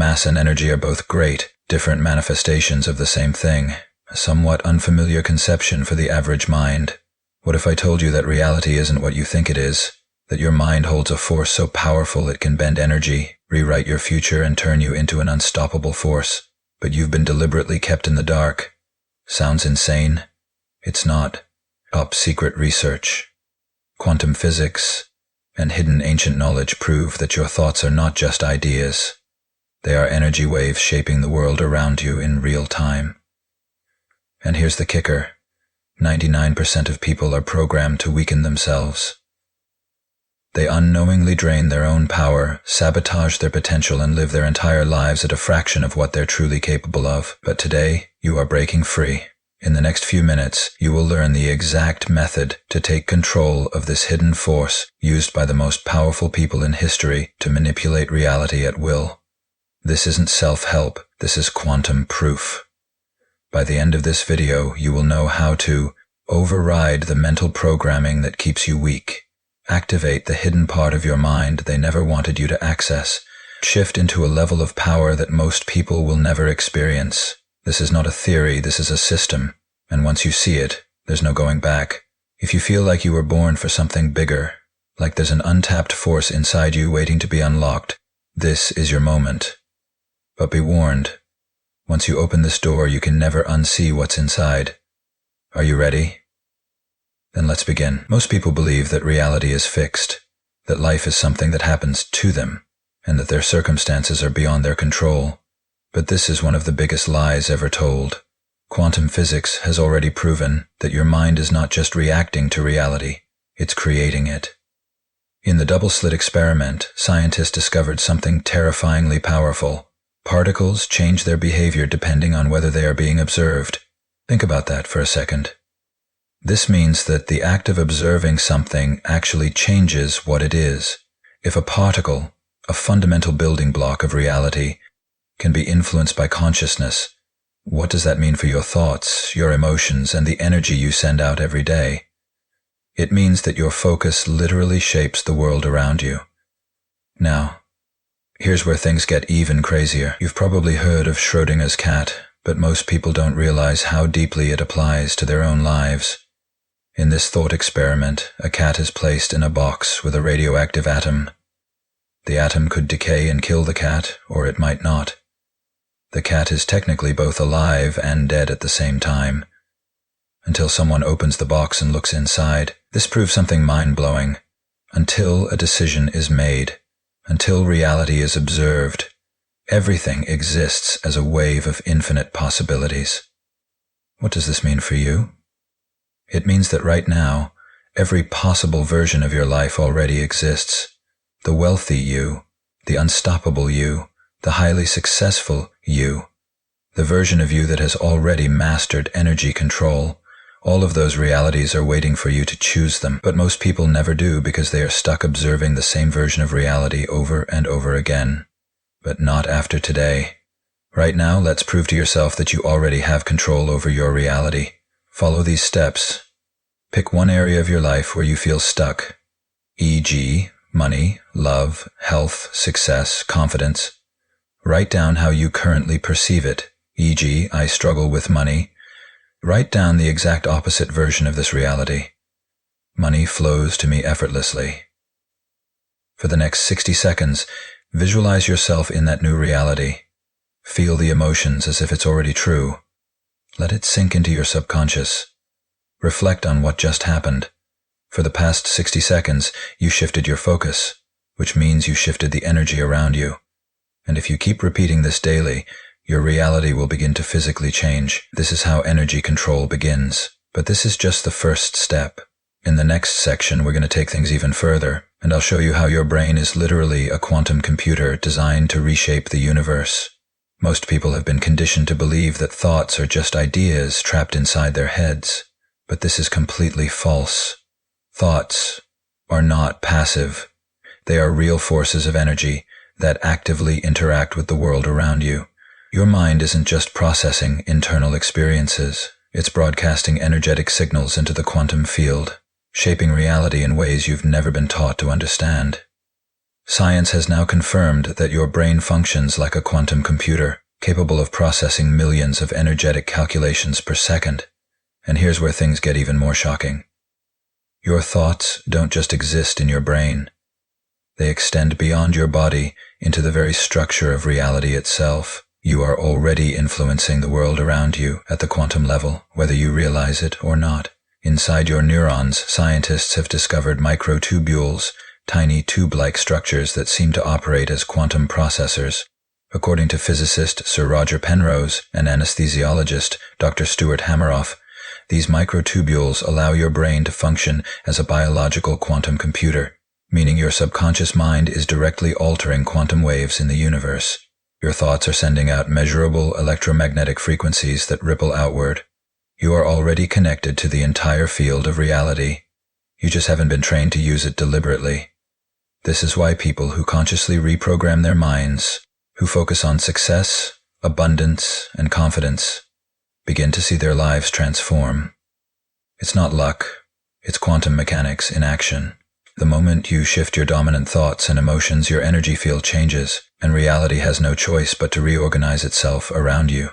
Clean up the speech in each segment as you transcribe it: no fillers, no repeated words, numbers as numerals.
Mass and energy are both great, different manifestations of the same thing, a somewhat unfamiliar conception for the average mind. What if I told you that reality isn't what you think it is, that your mind holds a force so powerful it can bend energy, rewrite your future, and turn you into an unstoppable force, but you've been deliberately kept in the dark? Sounds insane? It's not. Top secret research, quantum physics, and hidden ancient knowledge prove that your thoughts are not just ideas. They are energy waves shaping the world around you in real time. And here's the kicker. 99% of people are programmed to weaken themselves. They unknowingly drain their own power, sabotage their potential, and live their entire lives at a fraction of what they're truly capable of. But today, you are breaking free. In the next few minutes, you will learn the exact method to take control of this hidden force used by the most powerful people in history to manipulate reality at will. This isn't self-help, this is quantum proof. By the end of this video, you will know how to override the mental programming that keeps you weak, activate the hidden part of your mind they never wanted you to access, shift into a level of power that most people will never experience. This is not a theory, this is a system, and once you see it, there's no going back. If you feel like you were born for something bigger, like there's an untapped force inside you waiting to be unlocked, this is your moment. But be warned, once you open this door, you can never unsee what's inside. Are you ready? Then let's begin. Most people believe that reality is fixed, that life is something that happens to them, and that their circumstances are beyond their control. But this is one of the biggest lies ever told. Quantum physics has already proven that your mind is not just reacting to reality, it's creating it. In the double-slit experiment, scientists discovered something terrifyingly powerful. Particles change their behavior depending on whether they are being observed. Think about that for a second. This means that the act of observing something actually changes what it is. If a particle, a fundamental building block of reality, can be influenced by consciousness, what does that mean for your thoughts, your emotions, and the energy you send out every day? It means that your focus literally shapes the world around you. Now, here's where things get even crazier. You've probably heard of Schrödinger's cat, but most people don't realize how deeply it applies to their own lives. In this thought experiment, a cat is placed in a box with a radioactive atom. The atom could decay and kill the cat, or it might not. The cat is technically both alive and dead at the same time. Until someone opens the box and looks inside, this proves something mind-blowing. Until a decision is made, until reality is observed, everything exists as a wave of infinite possibilities. What does this mean for you? It means that right now, every possible version of your life already exists. The wealthy you, the unstoppable you, the highly successful you, the version of you that has already mastered energy control. All of those realities are waiting for you to choose them, but most people never do because they are stuck observing the same version of reality over and over again. But not after today. Right now, let's prove to yourself that you already have control over your reality. Follow these steps. Pick one area of your life where you feel stuck, e.g., money, love, health, success, confidence. Write down how you currently perceive it, e.g., I struggle with money. Write down the exact opposite version of this reality. Money flows to me effortlessly. For the next 60 seconds, visualize yourself in that new reality. Feel the emotions as if it's already true. Let it sink into your subconscious. Reflect on what just happened. For the past 60 seconds, you shifted your focus, which means you shifted the energy around you. And if you keep repeating this daily, your reality will begin to physically change. This is how energy control begins. But this is just the first step. In the next section, we're going to take things even further, and I'll show you how your brain is literally a quantum computer designed to reshape the universe. Most people have been conditioned to believe that thoughts are just ideas trapped inside their heads, but this is completely false. Thoughts are not passive. They are real forces of energy that actively interact with the world around you. Your mind isn't just processing internal experiences, it's broadcasting energetic signals into the quantum field, shaping reality in ways you've never been taught to understand. Science has now confirmed that your brain functions like a quantum computer, capable of processing millions of energetic calculations per second. And here's where things get even more shocking. Your thoughts don't just exist in your brain. They extend beyond your body into the very structure of reality itself. You are already influencing the world around you at the quantum level, whether you realize it or not. Inside your neurons, scientists have discovered microtubules, tiny tube-like structures that seem to operate as quantum processors. According to physicist Sir Roger Penrose and anesthesiologist Dr. Stuart Hameroff, these microtubules allow your brain to function as a biological quantum computer, meaning your subconscious mind is directly altering quantum waves in the universe. Your thoughts are sending out measurable electromagnetic frequencies that ripple outward. You are already connected to the entire field of reality. You just haven't been trained to use it deliberately. This is why people who consciously reprogram their minds, who focus on success, abundance, and confidence, begin to see their lives transform. It's not luck, it's quantum mechanics in action. The moment you shift your dominant thoughts and emotions, your energy field changes, and reality has no choice but to reorganize itself around you.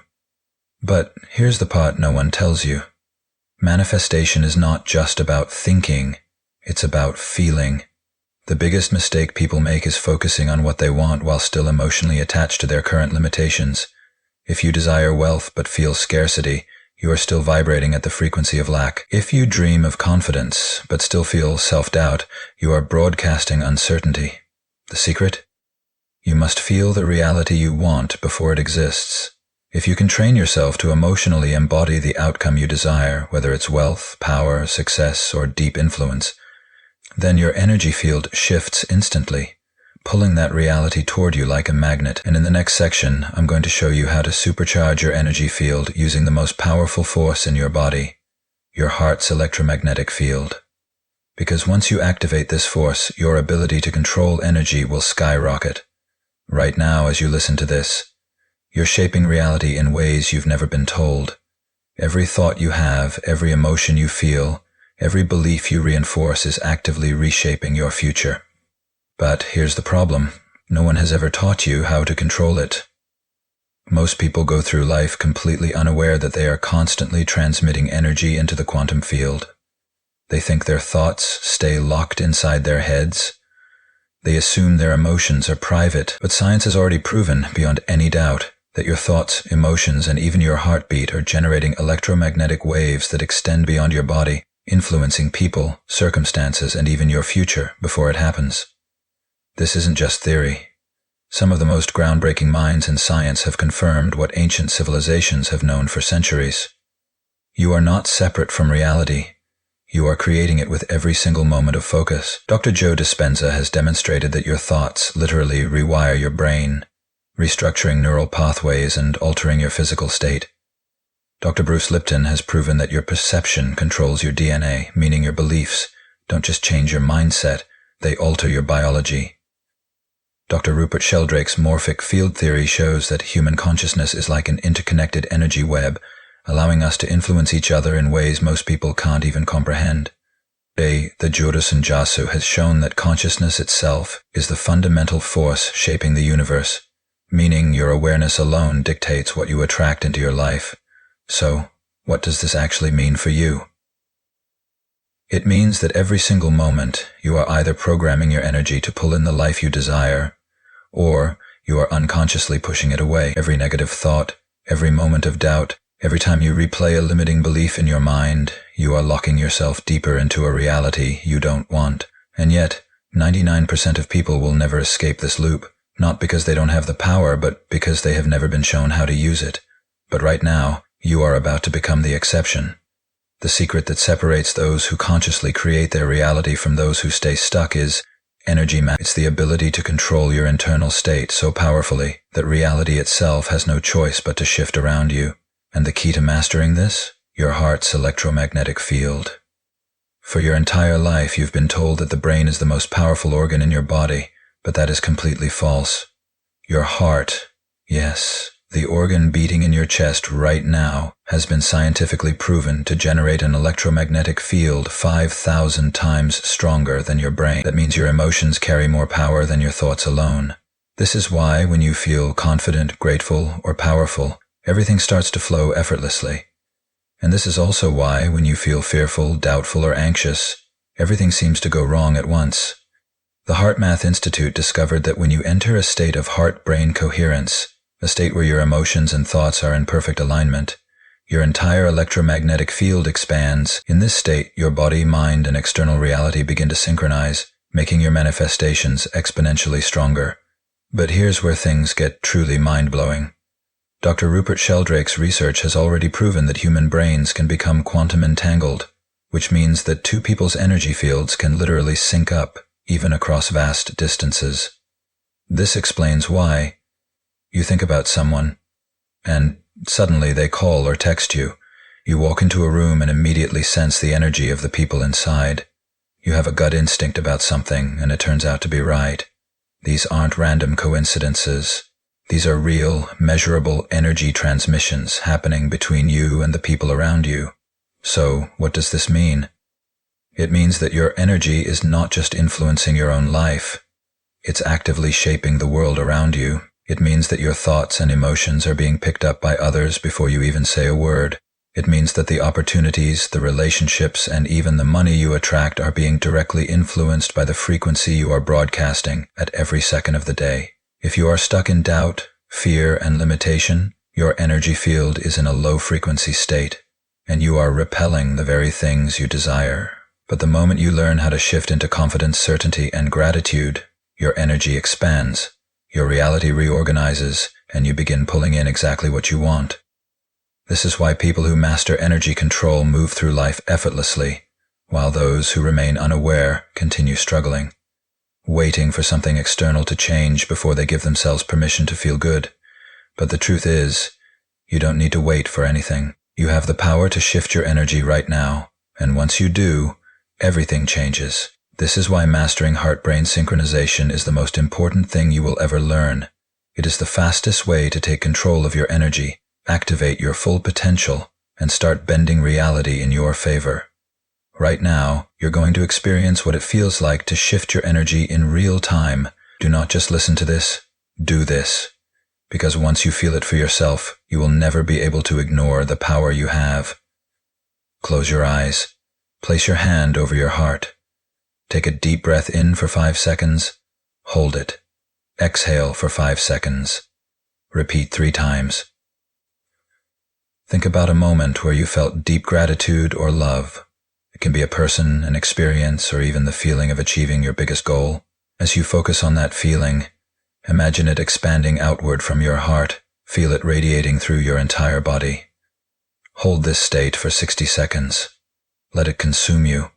But here's the part no one tells you. Manifestation is not just about thinking, it's about feeling. The biggest mistake people make is focusing on what they want while still emotionally attached to their current limitations. If you desire wealth but feel scarcity, you are still vibrating at the frequency of lack. If you dream of confidence but still feel self-doubt, you are broadcasting uncertainty. The secret? You must feel the reality you want before it exists. If you can train yourself to emotionally embody the outcome you desire, whether it's wealth, power, success, or deep influence, then your energy field shifts instantly, pulling that reality toward you like a magnet. And in the next section, I'm going to show you how to supercharge your energy field using the most powerful force in your body, your heart's electromagnetic field. Because once you activate this force, your ability to control energy will skyrocket. Right now, as you listen to this, you're shaping reality in ways you've never been told. Every thought you have, every emotion you feel, every belief you reinforce is actively reshaping your future. But here's the problem. No one has ever taught you how to control it. Most people go through life completely unaware that they are constantly transmitting energy into the quantum field. They think their thoughts stay locked inside their heads. They assume their emotions are private, but science has already proven, beyond any doubt, that your thoughts, emotions, and even your heartbeat are generating electromagnetic waves that extend beyond your body, influencing people, circumstances, and even your future before it happens. This isn't just theory. Some of the most groundbreaking minds in science have confirmed what ancient civilizations have known for centuries. You are not separate from reality. You are creating it with every single moment of focus. Dr. Joe Dispenza has demonstrated that your thoughts literally rewire your brain, restructuring neural pathways and altering your physical state. Dr. Bruce Lipton has proven that your perception controls your DNA, meaning your beliefs don't just change your mindset, they alter your biology. Dr. Rupert Sheldrake's morphic field theory shows that human consciousness is like an interconnected energy web, allowing us to influence each other in ways most people can't even comprehend. The Jodosan Jasu has shown that consciousness itself is the fundamental force shaping the universe, meaning your awareness alone dictates what you attract into your life. So, what does this actually mean for you? It means that every single moment you are either programming your energy to pull in the life you desire, or you are unconsciously pushing it away. Every negative thought, every moment of doubt, every time you replay a limiting belief in your mind, you are locking yourself deeper into a reality you don't want. And yet, 99% of people will never escape this loop, not because they don't have the power, but because they have never been shown how to use it. But right now, you are about to become the exception. The secret that separates those who consciously create their reality from those who stay stuck is energy. It's the ability to control your internal state so powerfully that reality itself has no choice but to shift around you. And the key to mastering this? Your heart's electromagnetic field. For your entire life, you've been told that the brain is the most powerful organ in your body, but that is completely false. Your heart, yes, The organ beating in your chest right now has been scientifically proven to generate an electromagnetic field 5,000 times stronger than your brain. That means your emotions carry more power than your thoughts alone. This is why when you feel confident, grateful, or powerful, everything starts to flow effortlessly. And this is also why when you feel fearful, doubtful, or anxious, everything seems to go wrong at once. The HeartMath Institute discovered that when you enter a state of heart-brain coherence, a state where your emotions and thoughts are in perfect alignment, your entire electromagnetic field expands. In this state, your body, mind, and external reality begin to synchronize, making your manifestations exponentially stronger. But here's where things get truly mind-blowing. Dr. Rupert Sheldrake's research has already proven that human brains can become quantum entangled, which means that two people's energy fields can literally sync up, even across vast distances. This explains why you think about someone, and suddenly they call or text you. You walk into a room and immediately sense the energy of the people inside. You have a gut instinct about something, and it turns out to be right. These aren't random coincidences. These are real, measurable energy transmissions happening between you and the people around you. So, what does this mean? It means that your energy is not just influencing your own life. It's actively shaping the world around you. It means that your thoughts and emotions are being picked up by others before you even say a word. It means that the opportunities, the relationships, and even the money you attract are being directly influenced by the frequency you are broadcasting at every second of the day. If you are stuck in doubt, fear, and limitation, your energy field is in a low-frequency state, and you are repelling the very things you desire. But the moment you learn how to shift into confidence, certainty, and gratitude, your energy expands, your reality reorganizes, and you begin pulling in exactly what you want. This is why people who master energy control move through life effortlessly, while those who remain unaware continue struggling, waiting for something external to change before they give themselves permission to feel good. But the truth is, you don't need to wait for anything. You have the power to shift your energy right now, and once you do, everything changes. This is why mastering heart-brain synchronization is the most important thing you will ever learn. It is the fastest way to take control of your energy, activate your full potential, and start bending reality in your favor. Right now, you're going to experience what it feels like to shift your energy in real time. Do not just listen to this, do this. Because once you feel it for yourself, you will never be able to ignore the power you have. Close your eyes. Place your hand over your heart. Take a deep breath in for 5 seconds. Hold it. Exhale for 5 seconds. Repeat 3 times. Think about a moment where you felt deep gratitude or love. It can be a person, an experience, or even the feeling of achieving your biggest goal. As you focus on that feeling, imagine it expanding outward from your heart. Feel it radiating through your entire body. Hold this state for 60 seconds. Let it consume you.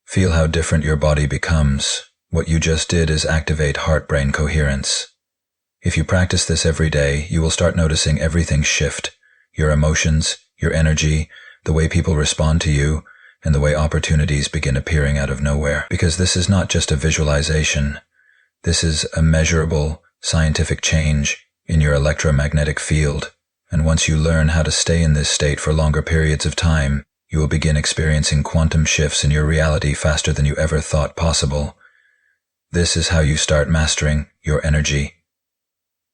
Feel how different your body becomes. What you just did is activate heart-brain coherence. If you practice this every day, you will start noticing everything shift. Your emotions, your energy, the way people respond to you, and the way opportunities begin appearing out of nowhere. Because this is not just a visualization. This is a measurable, scientific change in your electromagnetic field. And once you learn how to stay in this state for longer periods of time, you will begin experiencing quantum shifts in your reality faster than you ever thought possible. This is how you start mastering your energy.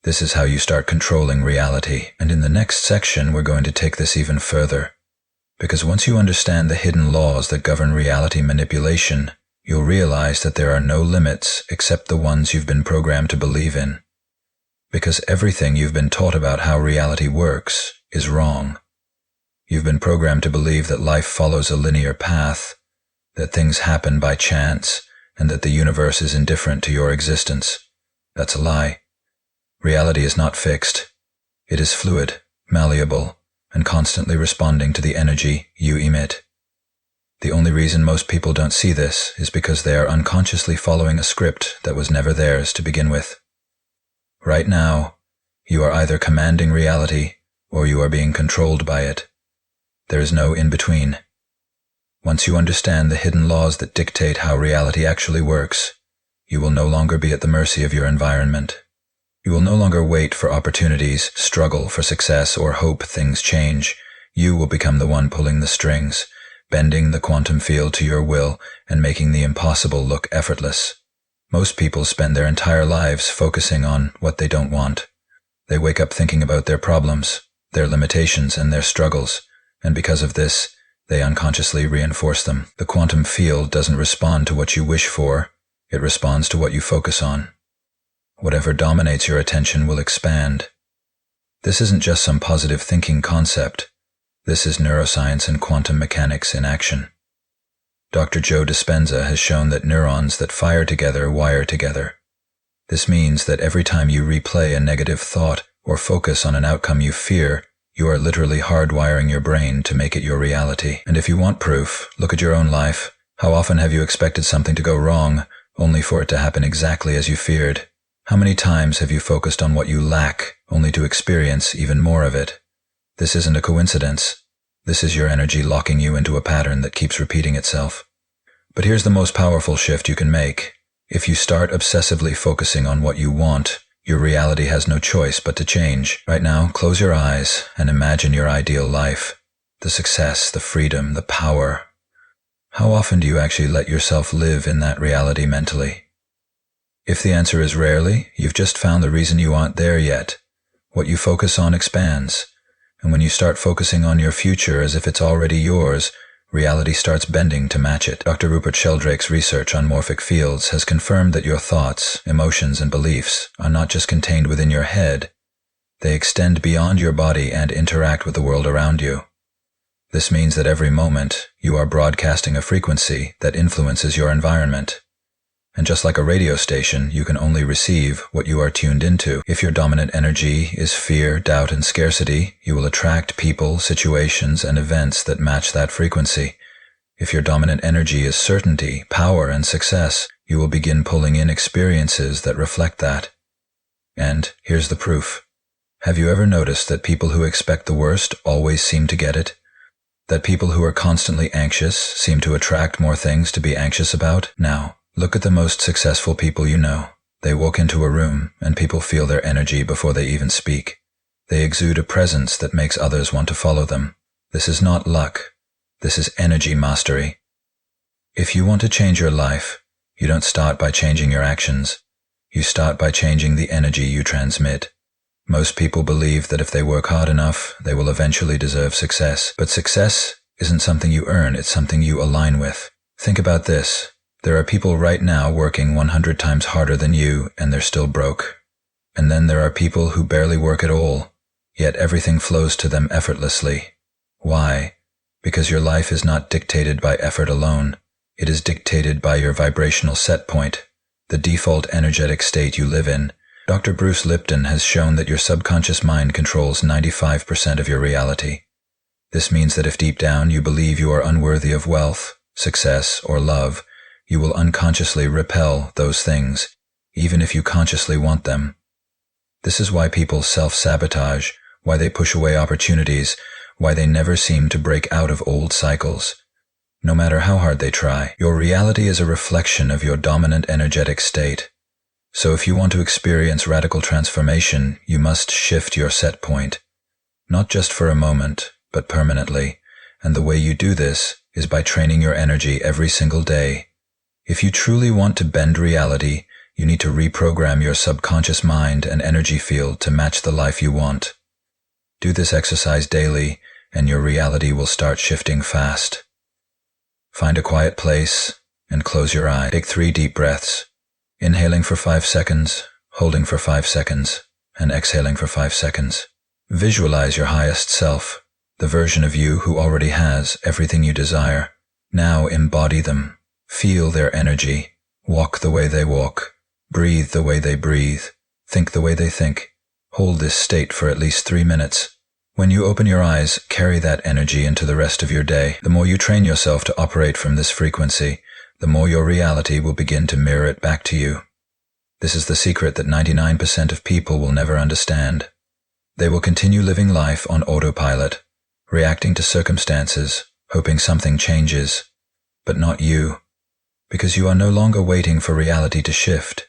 This is how you start controlling reality. And in the next section, we're going to take this even further. Because once you understand the hidden laws that govern reality manipulation, you'll realize that there are no limits except the ones you've been programmed to believe in. Because everything you've been taught about how reality works is wrong. You've been programmed to believe that life follows a linear path, that things happen by chance, and that the universe is indifferent to your existence. That's a lie. Reality is not fixed. It is fluid, malleable, and constantly responding to the energy you emit. The only reason most people don't see this is because they are unconsciously following a script that was never theirs to begin with. Right now, you are either commanding reality or you are being controlled by it. There is no in-between. Once you understand the hidden laws that dictate how reality actually works, you will no longer be at the mercy of your environment. You will no longer wait for opportunities, struggle for success, or hope things change. You will become the one pulling the strings, bending the quantum field to your will and making the impossible look effortless. Most people spend their entire lives focusing on what they don't want. They wake up thinking about their problems, their limitations, and their struggles, and because of this, they unconsciously reinforce them. The quantum field doesn't respond to what you wish for, it responds to what you focus on. Whatever dominates your attention will expand. This isn't just some positive thinking concept. This is neuroscience and quantum mechanics in action. Dr. Joe Dispenza has shown that neurons that fire together wire together. This means that every time you replay a negative thought or focus on an outcome you fear, you are literally hardwiring your brain to make it your reality. And if you want proof, look at your own life. How often have you expected something to go wrong, only for it to happen exactly as you feared? How many times have you focused on what you lack, only to experience even more of it? This isn't a coincidence. This is your energy locking you into a pattern that keeps repeating itself. But here's the most powerful shift you can make. If you start obsessively focusing on what you want, your reality has no choice but to change. Right now, close your eyes and imagine your ideal life. The success, the freedom, the power. How often do you actually let yourself live in that reality mentally? If the answer is rarely, you've just found the reason you aren't there yet. What you focus on expands. And when you start focusing on your future as if it's already yours, reality starts bending to match it. Dr. Rupert Sheldrake's research on morphic fields has confirmed that your thoughts, emotions, and beliefs are not just contained within your head. They extend beyond your body and interact with the world around you. This means that every moment, you are broadcasting a frequency that influences your environment. And just like a radio station, you can only receive what you are tuned into. If your dominant energy is fear, doubt, and scarcity, you will attract people, situations, and events that match that frequency. If your dominant energy is certainty, power, and success, you will begin pulling in experiences that reflect that. And here's the proof. Have you ever noticed that people who expect the worst always seem to get it? That people who are constantly anxious seem to attract more things to be anxious about? Now, look at the most successful people you know. They walk into a room and people feel their energy before they even speak. They exude a presence that makes others want to follow them. This is not luck. This is energy mastery. If you want to change your life, you don't start by changing your actions. You start by changing the energy you transmit. Most people believe that if they work hard enough, they will eventually deserve success. But success isn't something you earn, it's something you align with. Think about this. There are people right now working 100 times harder than you, and they're still broke. And then there are people who barely work at all, yet everything flows to them effortlessly. Why? Because your life is not dictated by effort alone. It is dictated by your vibrational set point, the default energetic state you live in. Dr. Bruce Lipton has shown that your subconscious mind controls 95% of your reality. This means that if deep down you believe you are unworthy of wealth, success, or love, you will unconsciously repel those things, even if you consciously want them. This is why people self-sabotage, why they push away opportunities, why they never seem to break out of old cycles. No matter how hard they try, your reality is a reflection of your dominant energetic state. So if you want to experience radical transformation, you must shift your set point. Not just for a moment, but permanently. And the way you do this is by training your energy every single day. If you truly want to bend reality, you need to reprogram your subconscious mind and energy field to match the life you want. Do this exercise daily, and your reality will start shifting fast. Find a quiet place and close your eyes. Take 3 deep breaths, inhaling for 5 seconds, holding for 5 seconds, and exhaling for 5 seconds. Visualize your highest self, the version of you who already has everything you desire. Now embody them. Feel their energy. Walk the way they walk. Breathe the way they breathe. Think the way they think. Hold this state for at least 3 minutes. When you open your eyes, carry that energy into the rest of your day. The more you train yourself to operate from this frequency, the more your reality will begin to mirror it back to you. This is the secret that 99% of people will never understand. They will continue living life on autopilot, reacting to circumstances, hoping something changes, but not you. Because you are no longer waiting for reality to shift.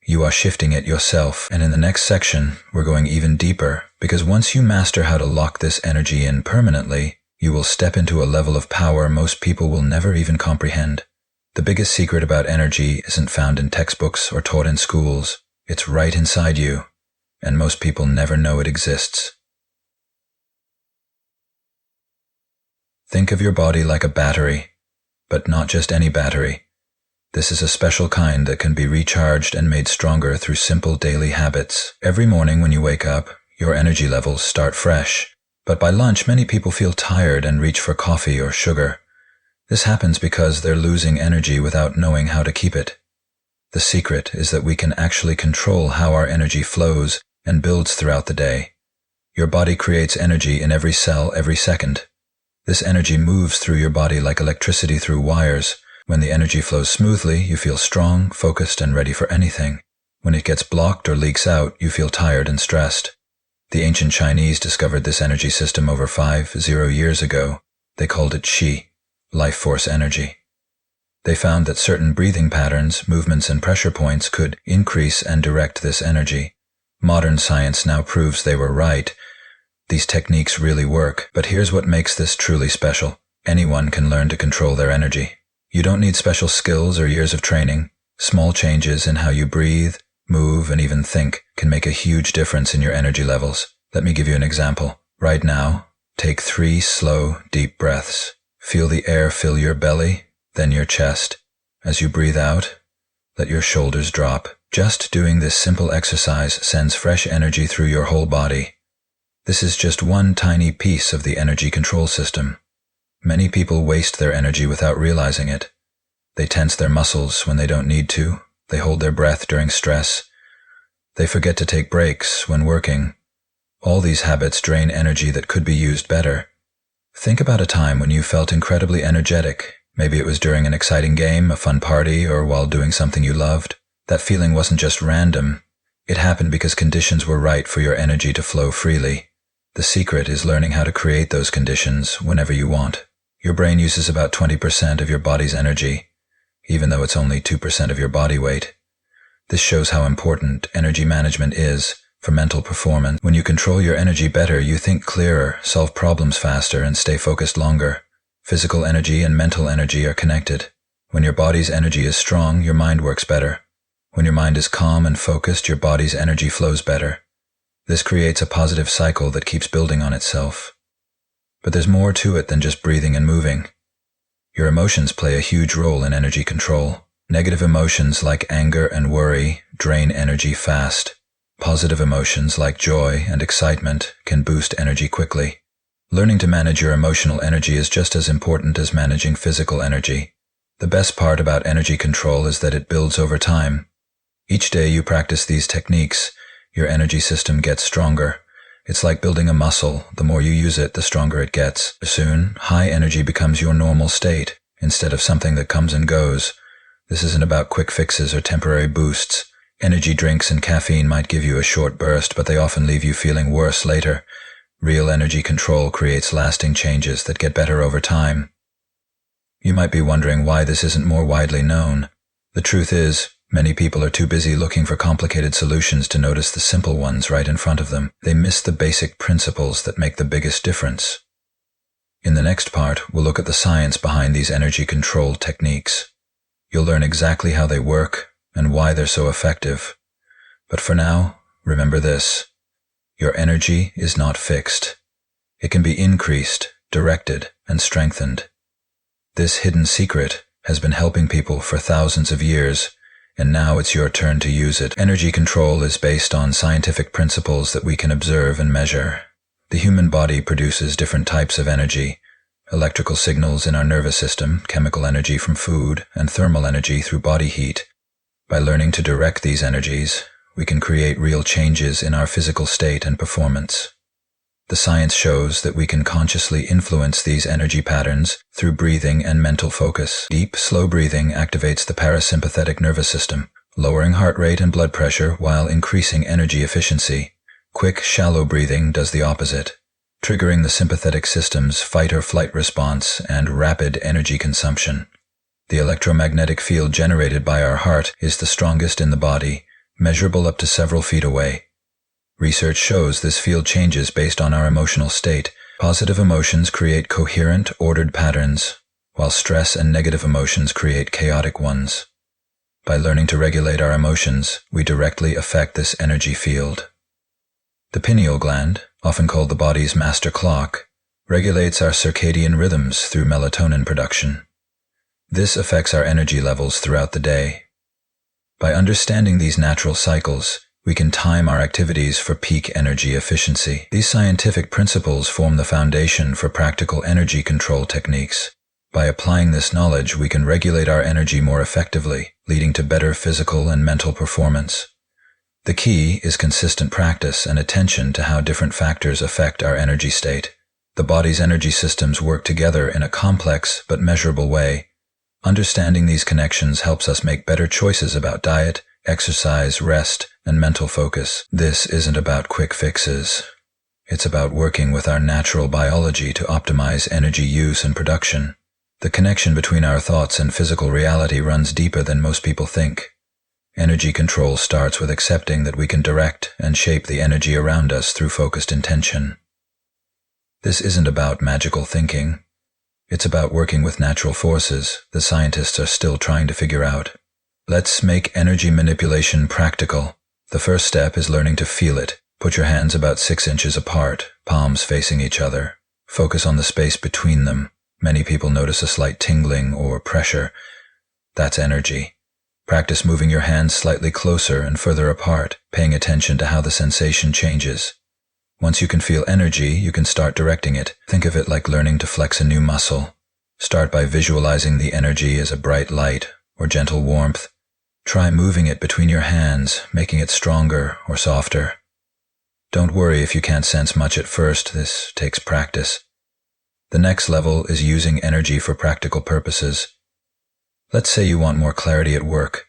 You are shifting it yourself, and in the next section, we're going even deeper, because once you master how to lock this energy in permanently, you will step into a level of power most people will never even comprehend. The biggest secret about energy isn't found in textbooks or taught in schools. It's right inside you, and most people never know it exists. Think of your body like a battery, but not just any battery. This is a special kind that can be recharged and made stronger through simple daily habits. Every morning when you wake up, your energy levels start fresh. But by lunch, many people feel tired and reach for coffee or sugar. This happens because they're losing energy without knowing how to keep it. The secret is that we can actually control how our energy flows and builds throughout the day. Your body creates energy in every cell every second. This energy moves through your body like electricity through wires. When the energy flows smoothly, you feel strong, focused, and ready for anything. When it gets blocked or leaks out, you feel tired and stressed. The ancient Chinese discovered this energy system over 50 years ago. They called it Qi, life force energy. They found that certain breathing patterns, movements, and pressure points could increase and direct this energy. Modern science now proves they were right. These techniques really work, but here's what makes this truly special. Anyone can learn to control their energy. You don't need special skills or years of training. Small changes in how you breathe, move, and even think can make a huge difference in your energy levels. Let me give you an example. Right now, take 3 slow, deep breaths. Feel the air fill your belly, then your chest. As you breathe out, let your shoulders drop. Just doing this simple exercise sends fresh energy through your whole body. This is just one tiny piece of the energy control system. Many people waste their energy without realizing it. They tense their muscles when they don't need to. They hold their breath during stress. They forget to take breaks when working. All these habits drain energy that could be used better. Think about a time when you felt incredibly energetic. Maybe it was during an exciting game, a fun party, or while doing something you loved. That feeling wasn't just random. It happened because conditions were right for your energy to flow freely. The secret is learning how to create those conditions whenever you want. Your brain uses about 20% of your body's energy, even though it's only 2% of your body weight. This shows how important energy management is for mental performance. When you control your energy better, you think clearer, solve problems faster, and stay focused longer. Physical energy and mental energy are connected. When your body's energy is strong, your mind works better. When your mind is calm and focused, your body's energy flows better. This creates a positive cycle that keeps building on itself. But there's more to it than just breathing and moving. Your emotions play a huge role in energy control. Negative emotions like anger and worry drain energy fast. Positive emotions like joy and excitement can boost energy quickly. Learning to manage your emotional energy is just as important as managing physical energy. The best part about energy control is that it builds over time. Each day you practice these techniques, your energy system gets stronger. It's like building a muscle. The more you use it, the stronger it gets. Soon, high energy becomes your normal state, instead of something that comes and goes. This isn't about quick fixes or temporary boosts. Energy drinks and caffeine might give you a short burst, but they often leave you feeling worse later. Real energy control creates lasting changes that get better over time. You might be wondering why this isn't more widely known. The truth is, many people are too busy looking for complicated solutions to notice the simple ones right in front of them. They miss the basic principles that make the biggest difference. In the next part, we'll look at the science behind these energy control techniques. You'll learn exactly how they work and why they're so effective. But for now, remember this. Your energy is not fixed. It can be increased, directed, and strengthened. This hidden secret has been helping people for thousands of years, and now it's your turn to use it. Energy control is based on scientific principles that we can observe and measure. The human body produces different types of energy: electrical signals in our nervous system, chemical energy from food, and thermal energy through body heat. By learning to direct these energies, we can create real changes in our physical state and performance. The science shows that we can consciously influence these energy patterns through breathing and mental focus. Deep, slow breathing activates the parasympathetic nervous system, lowering heart rate and blood pressure while increasing energy efficiency. Quick, shallow breathing does the opposite, triggering the sympathetic system's fight or flight response and rapid energy consumption. The electromagnetic field generated by our heart is the strongest in the body, measurable up to several feet away. Research shows this field changes based on our emotional state. Positive emotions create coherent, ordered patterns, while stress and negative emotions create chaotic ones. By learning to regulate our emotions, we directly affect this energy field. The pineal gland, often called the body's master clock, regulates our circadian rhythms through melatonin production. This affects our energy levels throughout the day. By understanding these natural cycles, we can time our activities for peak energy efficiency. These scientific principles form the foundation for practical energy control techniques. By applying this knowledge, we can regulate our energy more effectively, leading to better physical and mental performance. The key is consistent practice and attention to how different factors affect our energy state. The body's energy systems work together in a complex but measurable way. Understanding these connections helps us make better choices about diet, exercise, rest, and mental focus. This isn't about quick fixes. It's about working with our natural biology to optimize energy use and production. The connection between our thoughts and physical reality runs deeper than most people think. Energy control starts with accepting that we can direct and shape the energy around us through focused intention. This isn't about magical thinking. It's about working with natural forces that scientists are still trying to figure out. Let's make energy manipulation practical. The first step is learning to feel it. Put your hands about 6 inches apart, palms facing each other. Focus on the space between them. Many people notice a slight tingling or pressure. That's energy. Practice moving your hands slightly closer and further apart, paying attention to how the sensation changes. Once you can feel energy, you can start directing it. Think of it like learning to flex a new muscle. Start by visualizing the energy as a bright light or gentle warmth. Try moving it between your hands, making it stronger or softer. Don't worry if you can't sense much at first. This takes practice. The next level is using energy for practical purposes. Let's say you want more clarity at work.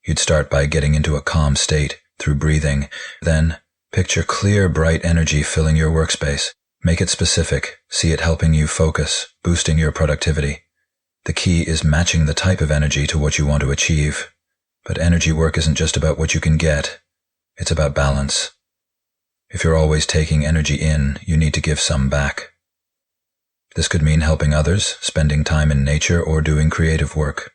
You'd start by getting into a calm state through breathing. Then, picture clear, bright energy filling your workspace. Make it specific. See it helping you focus, boosting your productivity. The key is matching the type of energy to what you want to achieve. But energy work isn't just about what you can get. It's about balance. If you're always taking energy in, you need to give some back. This could mean helping others, spending time in nature, or doing creative work.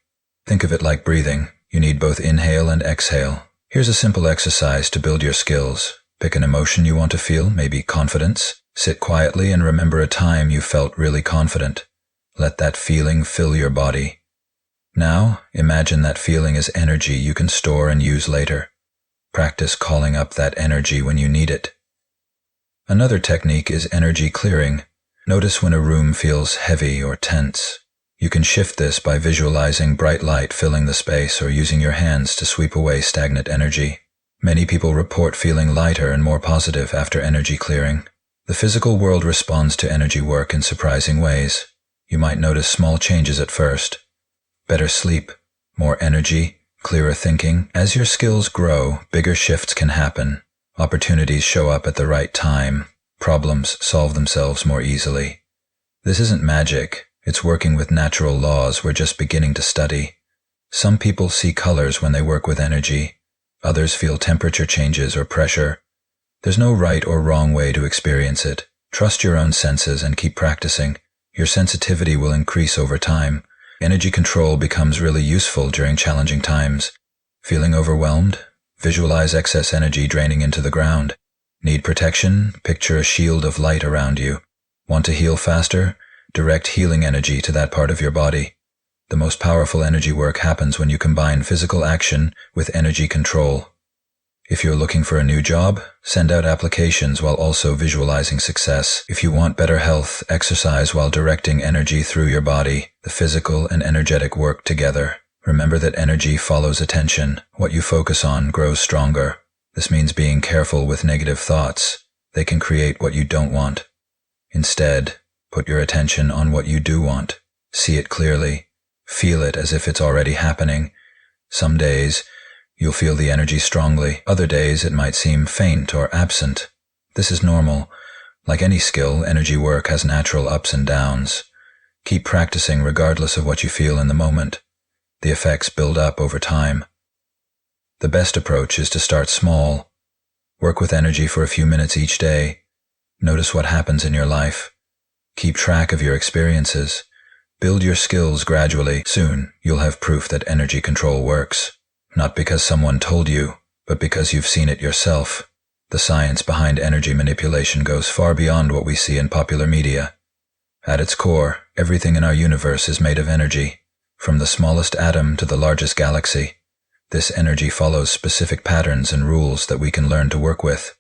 Think of it like breathing. You need both inhale and exhale. Here's a simple exercise to build your skills. Pick an emotion you want to feel, maybe confidence. Sit quietly and remember a time you felt really confident. Let that feeling fill your body. Now, imagine that feeling as energy you can store and use later. Practice calling up that energy when you need it. Another technique is energy clearing. Notice when a room feels heavy or tense. You can shift this by visualizing bright light filling the space or using your hands to sweep away stagnant energy. Many people report feeling lighter and more positive after energy clearing. The physical world responds to energy work in surprising ways. You might notice small changes at first. Better sleep, more energy, clearer thinking. As your skills grow, bigger shifts can happen. Opportunities show up at the right time. Problems solve themselves more easily. This isn't magic. It's working with natural laws we're just beginning to study. Some people see colors when they work with energy. Others feel temperature changes or pressure. There's no right or wrong way to experience it. Trust your own senses and keep practicing. Your sensitivity will increase over time. Energy control becomes really useful during challenging times. Feeling overwhelmed? Visualize excess energy draining into the ground. Need protection? Picture a shield of light around you. Want to heal faster? Direct healing energy to that part of your body. The most powerful energy work happens when you combine physical action with energy control. If you're looking for a new job, send out applications while also visualizing success. If you want better health, exercise while directing energy through your body. The physical and energetic work together. Remember that energy follows attention. What you focus on grows stronger. This means being careful with negative thoughts. They can create what you don't want. Instead, put your attention on what you do want. See it clearly. Feel it as if it's already happening. Some days, you'll feel the energy strongly. Other days, it might seem faint or absent. This is normal. Like any skill, energy work has natural ups and downs. Keep practicing regardless of what you feel in the moment. The effects build up over time. The best approach is to start small. Work with energy for a few minutes each day. Notice what happens in your life. Keep track of your experiences. Build your skills gradually. Soon, you'll have proof that energy control works. Not because someone told you, but because you've seen it yourself. The science behind energy manipulation goes far beyond what we see in popular media. At its core, everything in our universe is made of energy, from the smallest atom to the largest galaxy. This energy follows specific patterns and rules that we can learn to work with.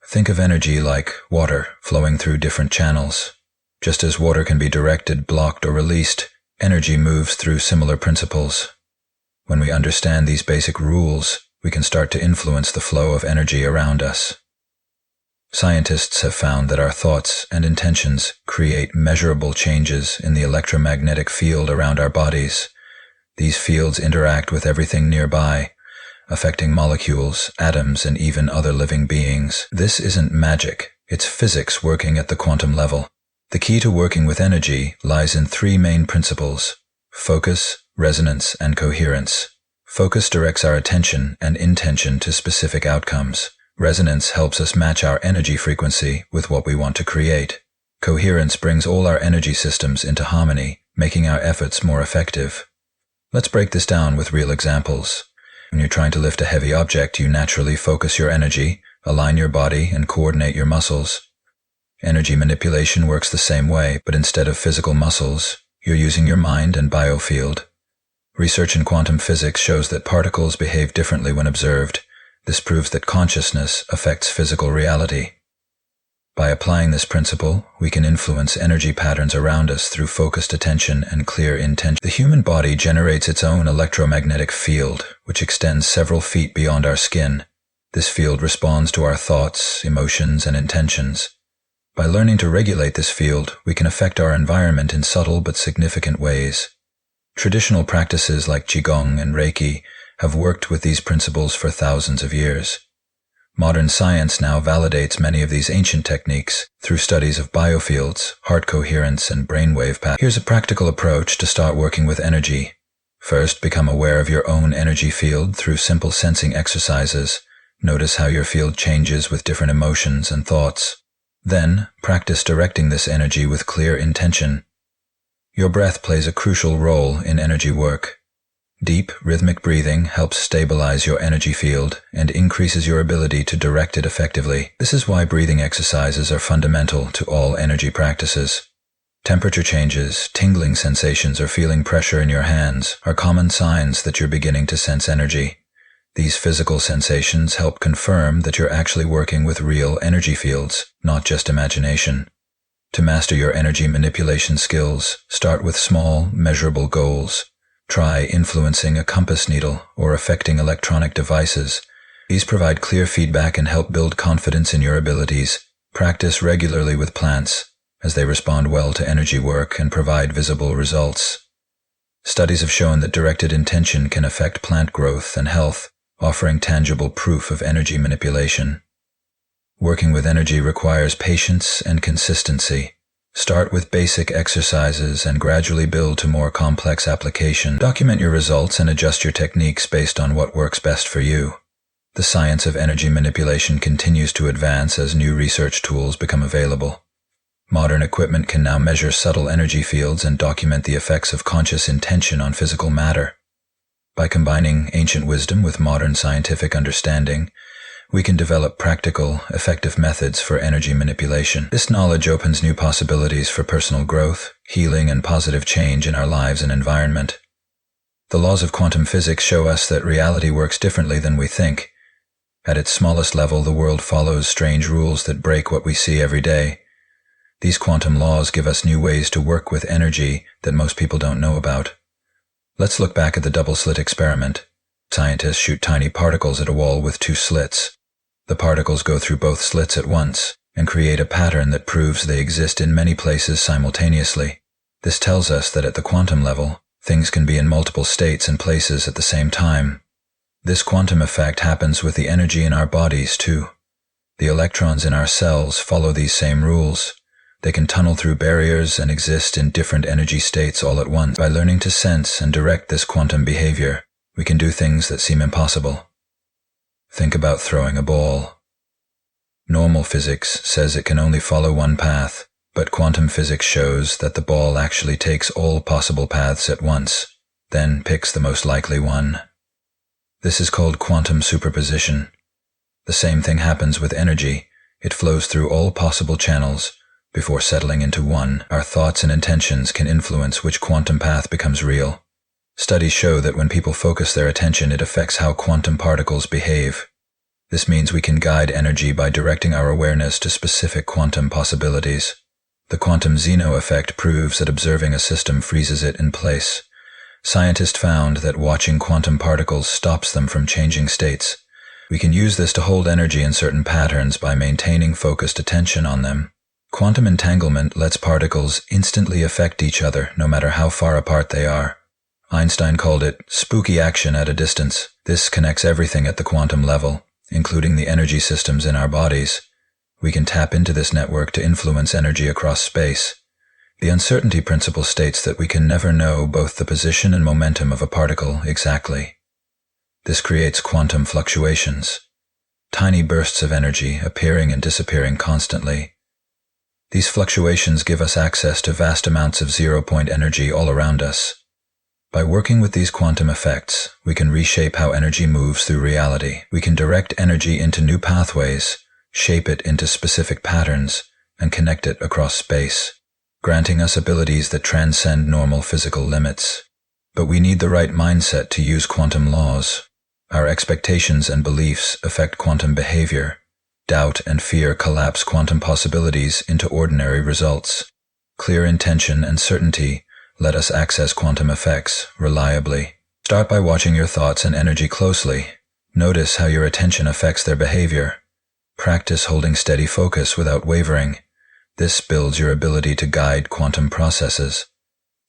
Think of energy like water flowing through different channels. Just as water can be directed, blocked, or released, energy moves through similar principles. When we understand these basic rules, we can start to influence the flow of energy around us. Scientists have found that our thoughts and intentions create measurable changes in the electromagnetic field around our bodies. These fields interact with everything nearby, affecting molecules, atoms, and even other living beings. This isn't magic, it's physics working at the quantum level. The key to working with energy lies in three main principles: focus, resonance, and coherence. Focus directs our attention and intention to specific outcomes. Resonance helps us match our energy frequency with what we want to create. Coherence brings all our energy systems into harmony, making our efforts more effective. Let's break this down with real examples. When you're trying to lift a heavy object, you naturally focus your energy, align your body, and coordinate your muscles. Energy manipulation works the same way, but instead of physical muscles, you're using your mind and biofield. Research in quantum physics shows that particles behave differently when observed. This proves that consciousness affects physical reality. By applying this principle, we can influence energy patterns around us through focused attention and clear intention. The human body generates its own electromagnetic field, which extends several feet beyond our skin. This field responds to our thoughts, emotions, and intentions. By learning to regulate this field, we can affect our environment in subtle but significant ways. Traditional practices like Qigong and Reiki have worked with these principles for thousands of years. Modern science now validates many of these ancient techniques through studies of biofields, heart coherence, and brainwave patterns. Here's a practical approach to start working with energy. First, become aware of your own energy field through simple sensing exercises. Notice how your field changes with different emotions and thoughts. Then, practice directing this energy with clear intention. Your breath plays a crucial role in energy work. Deep, rhythmic breathing helps stabilize your energy field and increases your ability to direct it effectively. This is why breathing exercises are fundamental to all energy practices. Temperature changes, tingling sensations, or feeling pressure in your hands are common signs that you're beginning to sense energy. These physical sensations help confirm that you're actually working with real energy fields, not just imagination. To master your energy manipulation skills, start with small, measurable goals. Try influencing a compass needle or affecting electronic devices. These provide clear feedback and help build confidence in your abilities. Practice regularly with plants, as they respond well to energy work and provide visible results. Studies have shown that directed intention can affect plant growth and health, offering tangible proof of energy manipulation. Working with energy requires patience and consistency. Start with basic exercises and gradually build to more complex application. Document your results and adjust your techniques based on what works best for you. The science of energy manipulation continues to advance as new research tools become available. Modern equipment can now measure subtle energy fields and document the effects of conscious intention on physical matter. By combining ancient wisdom with modern scientific understanding, we can develop practical, effective methods for energy manipulation. This knowledge opens new possibilities for personal growth, healing, and positive change in our lives and environment. The laws of quantum physics show us that reality works differently than we think. At its smallest level, the world follows strange rules that break what we see every day. These quantum laws give us new ways to work with energy that most people don't know about. Let's look back at the double-slit experiment. Scientists shoot tiny particles at a wall with two slits. The particles go through both slits at once and create a pattern that proves they exist in many places simultaneously. This tells us that at the quantum level, things can be in multiple states and places at the same time. This quantum effect happens with the energy in our bodies too. The electrons in our cells follow these same rules. They can tunnel through barriers and exist in different energy states all at once. By learning to sense and direct this quantum behavior, we can do things that seem impossible. Think about throwing a ball. Normal physics says it can only follow one path, but quantum physics shows that the ball actually takes all possible paths at once, then picks the most likely one. This is called quantum superposition. The same thing happens with energy. It flows through all possible channels before settling into one. Our thoughts and intentions can influence which quantum path becomes real. Studies show that when people focus their attention, it affects how quantum particles behave. This means we can guide energy by directing our awareness to specific quantum possibilities. The quantum Zeno effect proves that observing a system freezes it in place. Scientists found that watching quantum particles stops them from changing states. We can use this to hold energy in certain patterns by maintaining focused attention on them. Quantum entanglement lets particles instantly affect each other, no matter how far apart they are. Einstein called it spooky action at a distance. This connects everything at the quantum level, including the energy systems in our bodies. We can tap into this network to influence energy across space. The uncertainty principle states that we can never know both the position and momentum of a particle exactly. This creates quantum fluctuations, tiny bursts of energy appearing and disappearing constantly. These fluctuations give us access to vast amounts of zero-point energy all around us. By working with these quantum effects, we can reshape how energy moves through reality. We can direct energy into new pathways, shape it into specific patterns, and connect it across space, granting us abilities that transcend normal physical limits. But we need the right mindset to use quantum laws. Our expectations and beliefs affect quantum behavior. Doubt and fear collapse quantum possibilities into ordinary results. Clear intention and certainty let us access quantum effects reliably. Start by watching your thoughts and energy closely. Notice how your attention affects their behavior. Practice holding steady focus without wavering. This builds your ability to guide quantum processes.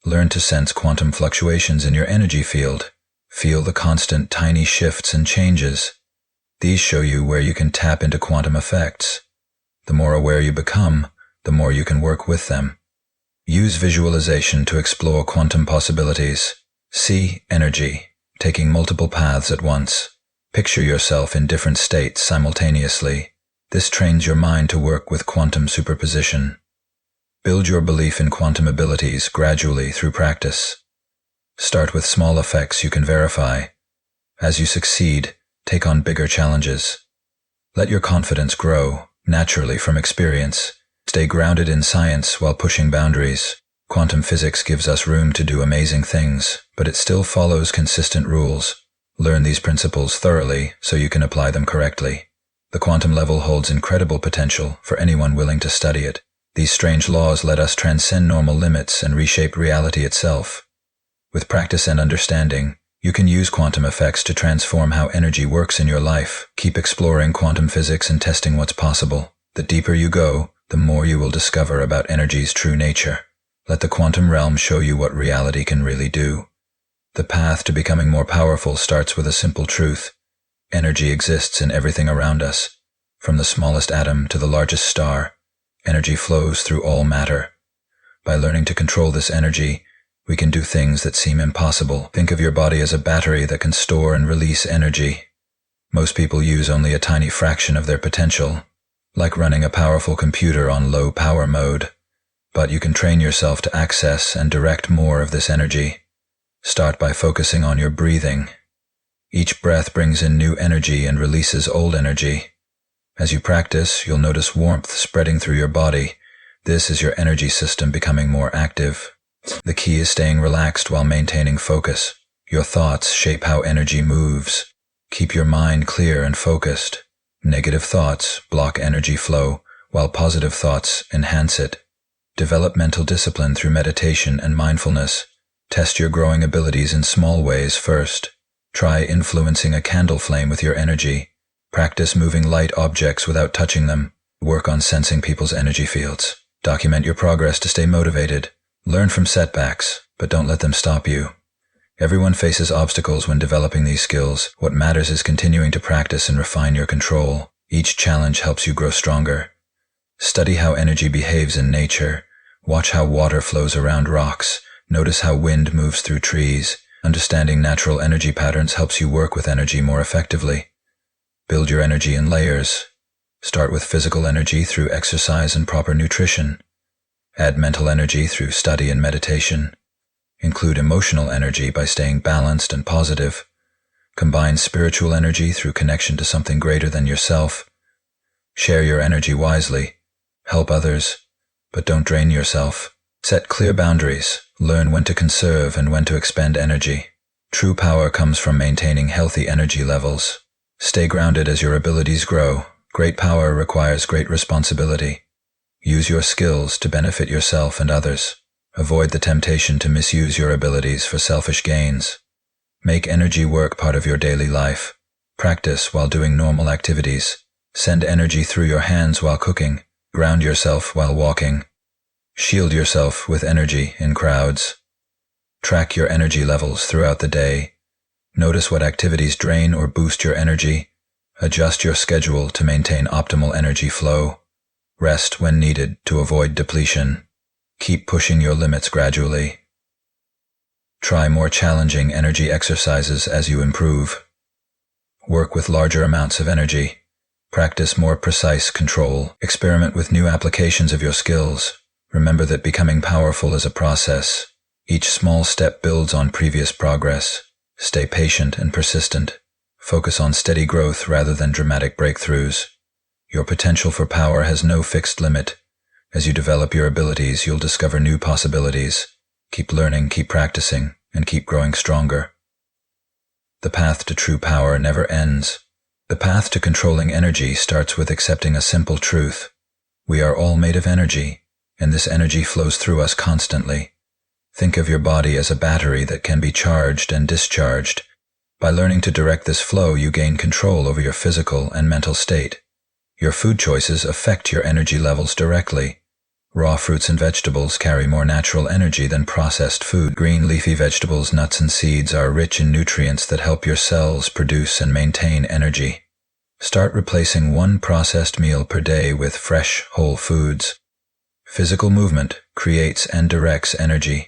Learn to sense quantum fluctuations in your energy field. Feel the constant tiny shifts and changes. These show you where you can tap into quantum effects. The more aware you become, the more you can work with them. Use visualization to explore quantum possibilities. See energy, taking multiple paths at once. Picture yourself in different states simultaneously. This trains your mind to work with quantum superposition. Build your belief in quantum abilities gradually through practice. Start with small effects you can verify. As you succeed, take on bigger challenges. Let your confidence grow naturally from experience. Stay grounded in science while pushing boundaries. Quantum physics gives us room to do amazing things, but it still follows consistent rules. Learn these principles thoroughly so you can apply them correctly. The quantum level holds incredible potential for anyone willing to study it. These strange laws let us transcend normal limits and reshape reality itself. With practice and understanding, you can use quantum effects to transform how energy works in your life. Keep exploring quantum physics and testing what's possible. The deeper you go, the more you will discover about energy's true nature. Let the quantum realm show you what reality can really do. The path to becoming more powerful starts with a simple truth. Energy exists in everything around us. From the smallest atom to the largest star, energy flows through all matter. By learning to control this energy, we can do things that seem impossible. Think of your body as a battery that can store and release energy. Most people use only a tiny fraction of their potential, like running a powerful computer on low power mode. But you can train yourself to access and direct more of this energy. Start by focusing on your breathing. Each breath brings in new energy and releases old energy. As you practice, you'll notice warmth spreading through your body. This is your energy system becoming more active. The key is staying relaxed while maintaining focus. Your thoughts shape how energy moves. Keep your mind clear and focused. Negative thoughts block energy flow, while positive thoughts enhance it. Develop mental discipline through meditation and mindfulness. Test your growing abilities in small ways first. Try influencing a candle flame with your energy. Practice moving light objects without touching them. Work on sensing people's energy fields. Document your progress to stay motivated. Learn from setbacks, but don't let them stop you. Everyone faces obstacles when developing these skills. What matters is continuing to practice and refine your control. Each challenge helps you grow stronger. Study how energy behaves in nature. Watch how water flows around rocks. Notice how wind moves through trees. Understanding natural energy patterns helps you work with energy more effectively. Build your energy in layers. Start with physical energy through exercise and proper nutrition. Add mental energy through study and meditation. Include emotional energy by staying balanced and positive. Combine spiritual energy through connection to something greater than yourself. Share your energy wisely. Help others, but don't drain yourself. Set clear boundaries. Learn when to conserve and when to expend energy. True power comes from maintaining healthy energy levels. Stay grounded as your abilities grow. Great power requires great responsibility. Use your skills to benefit yourself and others. Avoid the temptation to misuse your abilities for selfish gains. Make energy work part of your daily life. Practice while doing normal activities. Send energy through your hands while cooking. Ground yourself while walking. Shield yourself with energy in crowds. Track your energy levels throughout the day. Notice what activities drain or boost your energy. Adjust your schedule to maintain optimal energy flow. Rest when needed to avoid depletion. Keep pushing your limits gradually. Try more challenging energy exercises as you improve. Work with larger amounts of energy. Practice more precise control. Experiment with new applications of your skills. Remember that becoming powerful is a process. Each small step builds on previous progress. Stay patient and persistent. Focus on steady growth rather than dramatic breakthroughs. Your potential for power has no fixed limit. As you develop your abilities, you'll discover new possibilities. Keep learning, keep practicing, and keep growing stronger. The path to true power never ends. The path to controlling energy starts with accepting a simple truth. We are all made of energy, and this energy flows through us constantly. Think of your body as a battery that can be charged and discharged. By learning to direct this flow, you gain control over your physical and mental state. Your food choices affect your energy levels directly. Raw fruits and vegetables carry more natural energy than processed food. Green leafy vegetables, nuts, and seeds are rich in nutrients that help your cells produce and maintain energy. Start replacing one processed meal per day with fresh, whole foods. Physical movement creates and directs energy.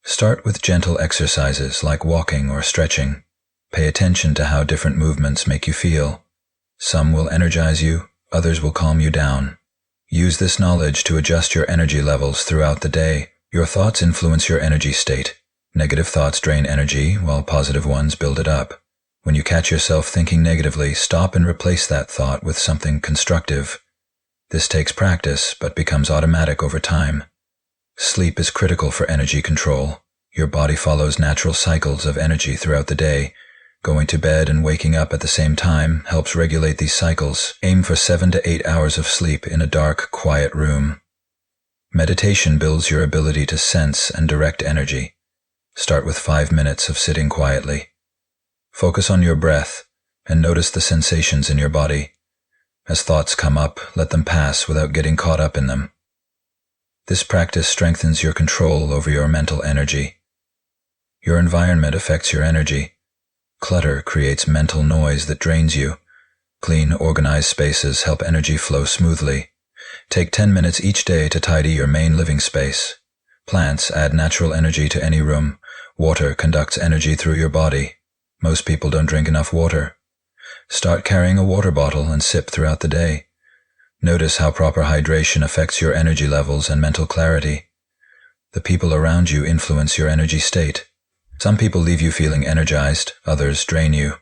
Start with gentle exercises like walking or stretching. Pay attention to how different movements make you feel. Some will energize you, others will calm you down. Use this knowledge to adjust your energy levels throughout the day. Your thoughts influence your energy state. Negative thoughts drain energy, while positive ones build it up. When you catch yourself thinking negatively, stop and replace that thought with something constructive. This takes practice, but becomes automatic over time. Sleep is critical for energy control. Your body follows natural cycles of energy throughout the day. Going to bed and waking up at the same time helps regulate these cycles. Aim for 7 to 8 hours of sleep in a dark, quiet room. Meditation builds your ability to sense and direct energy. Start with 5 minutes of sitting quietly. Focus on your breath and notice the sensations in your body. As thoughts come up, let them pass without getting caught up in them. This practice strengthens your control over your mental energy. Your environment affects your energy. Clutter creates mental noise that drains you. Clean, organized spaces help energy flow smoothly. Take 10 minutes each day to tidy your main living space. Plants add natural energy to any room. Water conducts energy through your body. Most people don't drink enough water. Start carrying a water bottle and sip throughout the day. Notice how proper hydration affects your energy levels and mental clarity. The people around you influence your energy state. Some people leave you feeling energized, others drain you.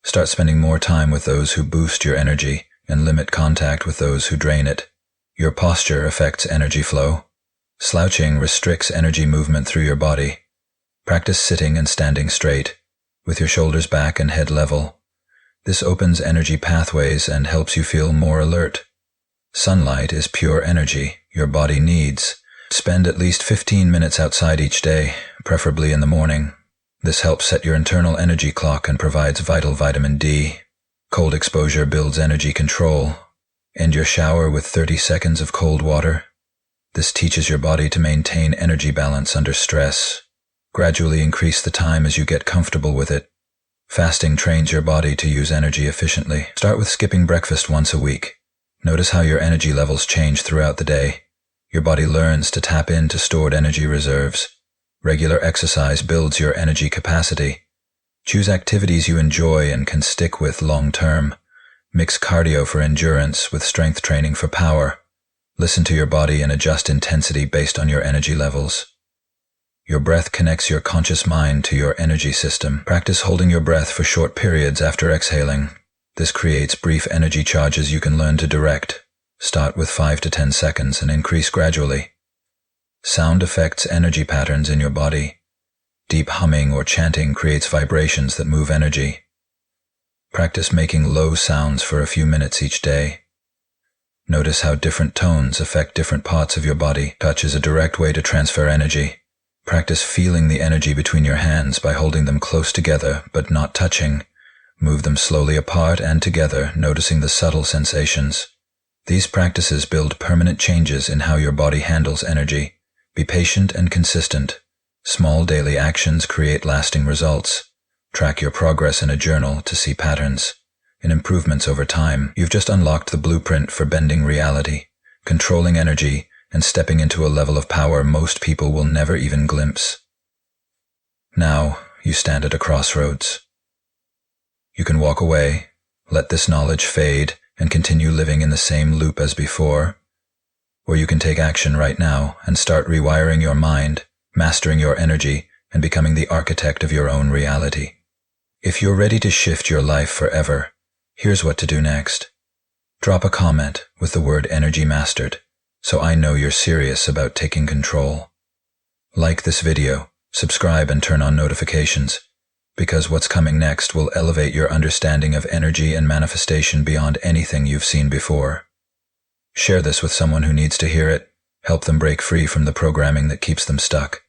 Start spending more time with those who boost your energy and limit contact with those who drain it. Your posture affects energy flow. Slouching restricts energy movement through your body. Practice sitting and standing straight, with your shoulders back and head level. This opens energy pathways and helps you feel more alert. Sunlight is pure energy your body needs. Spend at least 15 minutes outside each day, preferably in the morning. This helps set your internal energy clock and provides vital vitamin D. Cold exposure builds energy control. End your shower with 30 seconds of cold water. This teaches your body to maintain energy balance under stress. Gradually increase the time as you get comfortable with it. Fasting trains your body to use energy efficiently. Start with skipping breakfast once a week. Notice how your energy levels change throughout the day. Your body learns to tap into stored energy reserves. Regular exercise builds your energy capacity. Choose activities you enjoy and can stick with long term. Mix cardio for endurance with strength training for power. Listen to your body and adjust intensity based on your energy levels. Your breath connects your conscious mind to your energy system. Practice holding your breath for short periods after exhaling. This creates brief energy charges you can learn to direct. Start with 5 to 10 seconds and increase gradually. Sound affects energy patterns in your body. Deep humming or chanting creates vibrations that move energy. Practice making low sounds for a few minutes each day. Notice how different tones affect different parts of your body. Touch is a direct way to transfer energy. Practice feeling the energy between your hands by holding them close together but not touching. Move them slowly apart and together, noticing the subtle sensations. These practices build permanent changes in how your body handles energy. Be patient and consistent. Small daily actions create lasting results. Track your progress in a journal to see patterns and improvements over time. You've just unlocked the blueprint for bending reality, controlling energy, and stepping into a level of power most people will never even glimpse. Now, you stand at a crossroads. You can walk away, let this knowledge fade, and continue living in the same loop as before. Or you can take action right now and start rewiring your mind, mastering your energy, and becoming the architect of your own reality. If you're ready to shift your life forever, here's what to do next. Drop a comment with the word Energy Mastered, so I know you're serious about taking control. Like this video, subscribe and turn on notifications, because what's coming next will elevate your understanding of energy and manifestation beyond anything you've seen before. Share this with someone who needs to hear it. Help them break free from the programming that keeps them stuck.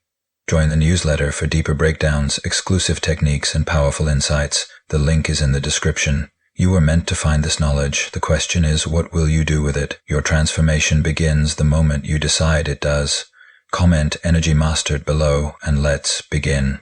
Join the newsletter for deeper breakdowns, exclusive techniques, and powerful insights. The link is in the description. You were meant to find this knowledge. The question is, what will you do with it? Your transformation begins the moment you decide it does. Comment Energy Mastered below, and let's begin.